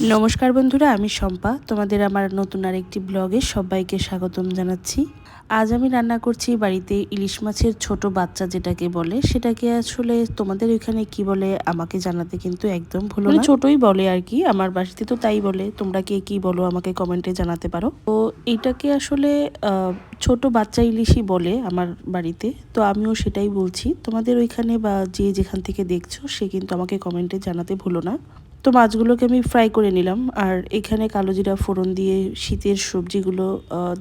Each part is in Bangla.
নমস্কার বন্ধুরা, আমি শম্পা। তোমাদের আমার নতুন আরেকটি ব্লগে সবাইকে স্বাগতম জানাচ্ছি। আজ আমি রান্না করছি বাড়িতে ইলিশ মাছের ছোট বাচ্চা যেটাকে বলে, সেটাকে আসলে তোমাদের ওইখানে কি বলে আমাকে জানাতে কিন্তু একদম ভুলো না। ছোটই বলে আর কি, আমার বাড়িতে তো তাই বলে। তোমরা কে কি বলো আমাকে কমেন্টে জানাতে পারো। তো এইটাকে আসলে ছোট বাচ্চা ইলিশই বলে আমার বাড়িতে, তো আমিও সেটাই বলছি। তোমাদের ওইখানে বা যে যেখান থেকে দেখছো সে কিন্তু আমাকে কমেন্টে জানাতে ভুলো না। তো মাছগুলোকে আমি ফ্রাই করে নিলাম, আর এখানে কালো জিরা ফোড়ন দিয়ে শীতের সবজিগুলো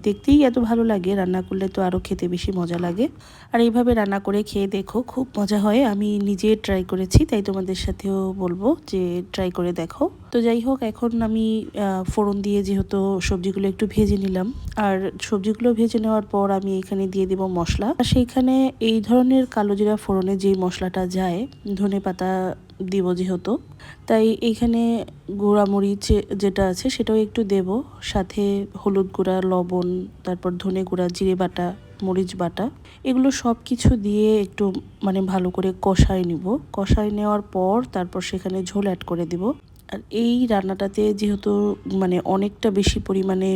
দেখতেই এত ভালো লাগে, রান্না করলে তো আরও খেতে বেশি মজা লাগে। আর এইভাবে রান্না করে খেয়ে দেখো, খুব মজা হয়। আমি নিজে ট্রাই করেছি, তাই তোমাদের সাথেও বলবো যে ট্রাই করে দেখো। তো যাই হোক, এখন আমি ফোড়ন দিয়ে যেহেতু সবজিগুলো একটু ভেজে নিলাম, আর সবজিগুলো ভেজে নেওয়ার পর আমি এখানে দিয়ে দেব মশলা। সেইখানে এই ধরনের কালো জিরা ফোড়নে যে মশলাটা যায়, ধনেপাতা দিব যেহেতু, তাই এইখানে গুঁড়া মরিচ যেটা আছে সেটাও একটু দেব, সাথে হলুদ গুঁড়া, লবণ, তারপর ধনে গুঁড়া, জিরে বাটা, মরিচ বাটা, এগুলো সব কিছু দিয়ে একটু ভালো করে কষায় নিব। কষায় নেওয়ার পর তারপর সেখানে ঝোল অ্যাড করে দিব। আর এই রান্নাটাতে যেহেতু অনেকটা বেশি পরিমাণে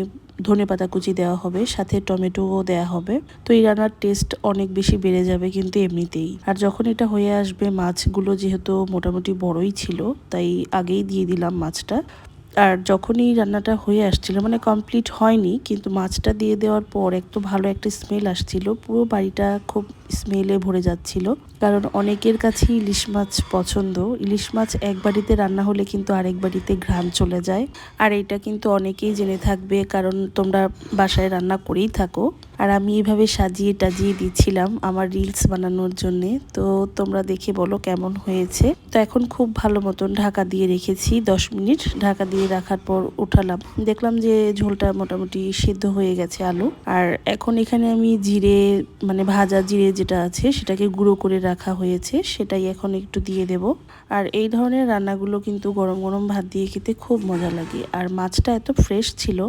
ধনেপাতা কুচি দেওয়া হবে, সাথে টমেটোও দেওয়া হবে, তো এই রান্নার টেস্ট অনেক বেশি বেড়ে যাবে কিন্তু এমনিতেই। আর যখন এটা হয়ে আসবে, মাছগুলো যেহেতু মোটামুটি বড়ই ছিল, তাই আগেই দিয়ে দিলাম মাছটা। আর যখনই রান্নাটা হয়ে আসছিল, কমপ্লিট হয়নি, কিন্তু মাছটা দিয়ে দেওয়ার পর একটু ভালো একটা স্মেল আসছিল, পুরো বাড়িটা খুব স্মেলে ভরে যাচ্ছিল। কারণ অনেকের কাছেই ইলিশ মাছ পছন্দ। ইলিশ মাছ এক বাড়িতে রান্না হলে কিন্তু আরেক বাড়িতে ঘ্রাণ চলে যায়। আর এটা কিন্তু অনেকেই জেনে থাকবে, কারণ তোমরা বাসায় রান্না করেই থাকো। আর আমি এইভাবে সাজিয়ে টাজিয়ে দিচ্ছিলাম আমার রিলস বানানোর জন্যে। তো তোমরা দেখে বলো কেমন হয়েছে। তো এখন খুব ভালো মতন ঢাকা দিয়ে রেখেছি 10 মিনিট। ঢাকা দিয়ে রাখার পর উঠালাম, দেখলাম যে ঝোলটা মোটামুটি সিদ্ধ হয়ে গেছে, আলু। আর এখন এখানে আমি জিরে, ভাজা জিরে যেটা আছে সেটাকে গুঁড়ো করে রাখা হয়েছে, সেটাই এখন একটু দিয়ে দেব। আর এই ধরনের রান্নাগুলো কিন্তু গরম গরম ভাত দিয়ে খেতে খুব মজা লাগে। আর মাছটা এত ফ্রেশ ছিল,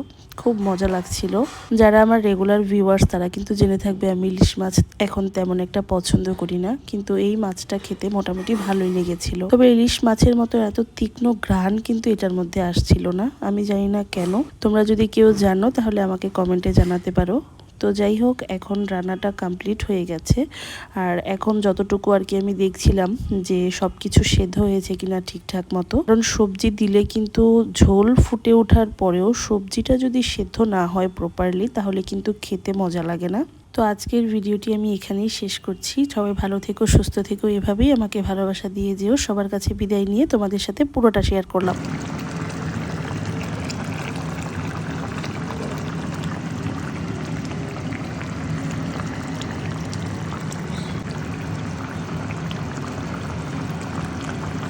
খুব মজা লাগছিল। যারা আমার রেগুলার ভিউয়ার্স তারা কিন্তু জেনে থাকবে আমি ইলিশ মাছ এখন তেমন একটা পছন্দ করি না, কিন্তু এই মাছটা খেতে মোটামুটি ভালোই লেগেছিল। তবে ইলিশ মাছের মতো এত তীক্ষ্ণ ঘ্রাণ কিন্তু এটার মধ্যে আসছিল না, আমি জানি না কেন। তোমরা যদি কেউ জানো তাহলে আমাকে কমেন্টে জানাতে পারো। তো যাই হোক, এখন রান্নাটা কমপ্লিট হয়ে গেছে। আর এখন যতটুকু আর কি আমি দেখছিলাম যে সব কিছু সেদ্ধ হয়েছে কিনা ঠিকঠাক মতো, কারণ সবজি দিলে কিন্তু ঝোল ফুটে ওঠার পরেও সবজিটা যদি সেদ্ধ না হয় প্রপারলি, তাহলে কিন্তু খেতে মজা লাগে না। তো আজকের ভিডিওটি আমি এখানেই শেষ করছি। সবাই ভালো থেকো, সুস্থ থেকো, এভাবেই আমাকে ভালোবাসা দিয়ে যেও। সবার কাছে বিদায় নিয়ে তোমাদের সাথে পুরোটা শেয়ার করলাম।